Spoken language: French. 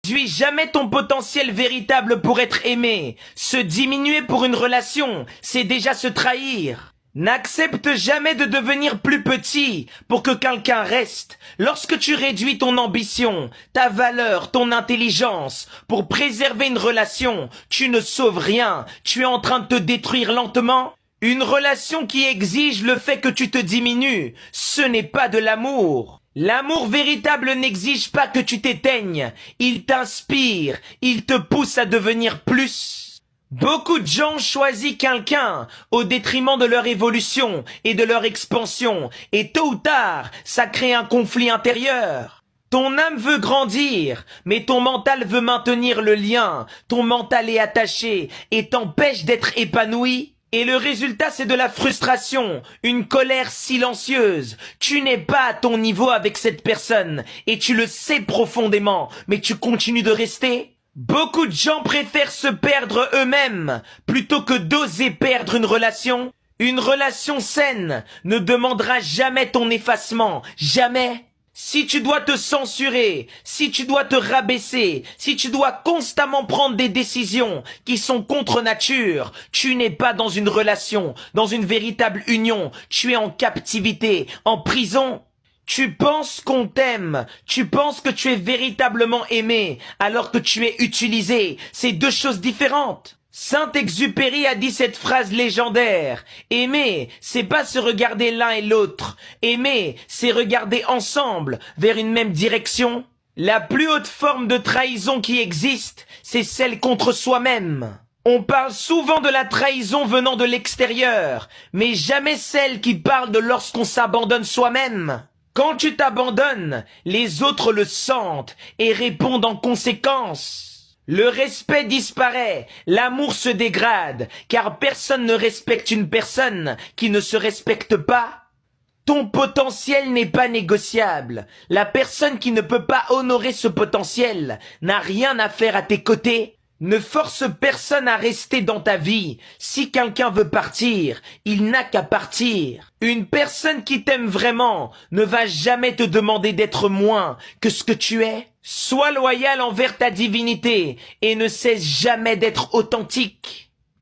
Réduis jamais ton potentiel véritable pour être aimé. Se diminuer pour une relation, c'est déjà se trahir. N'accepte jamais de devenir plus petit pour que quelqu'un reste. Lorsque tu réduis ton ambition, ta valeur, ton intelligence pour préserver une relation, tu ne sauves rien. Tu es en train de te détruire lentement. Une relation qui exige le fait que tu te diminues, ce n'est pas de l'amour. L'amour véritable n'exige pas que tu t'éteignes. Il t'inspire, il te pousse à devenir plus. Beaucoup de gens choisissent quelqu'un au détriment de leur évolution et de leur expansion. Et tôt ou tard, ça crée un conflit intérieur. Ton âme veut grandir, mais ton mental veut maintenir le lien. Ton mental est attaché et t'empêche d'être épanoui. Et le résultat, c'est de la frustration, une colère silencieuse. Tu n'es pas à ton niveau avec cette personne et tu le sais profondément, mais tu continues de rester. Beaucoup de gens préfèrent se perdre eux-mêmes plutôt que d'oser perdre une relation. Une relation saine ne demandera jamais ton effacement, jamais. Si tu dois te censurer, si tu dois te rabaisser, si tu dois constamment prendre des décisions qui sont contre nature, tu n'es pas dans une relation, dans une véritable union, tu es en captivité, en prison. Tu penses qu'on t'aime, tu penses que tu es véritablement aimé, alors que tu es utilisé, c'est deux choses différentes. Saint-Exupéry a dit cette phrase légendaire. Aimer, c'est pas se regarder l'un et l'autre. Aimer, c'est regarder ensemble vers une même direction. La plus haute forme de trahison qui existe, c'est celle contre soi-même. On parle souvent de la trahison venant de l'extérieur, mais jamais celle qui parle de lorsqu'on s'abandonne soi-même. Quand tu t'abandonnes, les autres le sentent et répondent en conséquence. Le respect disparaît, l'amour se dégrade, car personne ne respecte une personne qui ne se respecte pas. Ton potentiel n'est pas négociable. La personne qui ne peut pas honorer ce potentiel n'a rien à faire à tes côtés. Ne force personne à rester dans ta vie. Si quelqu'un veut partir, il n'a qu'à partir. Une personne qui t'aime vraiment ne va jamais te demander d'être moins que ce que tu es. Sois loyal envers ta divinité et ne cesse jamais d'être authentique.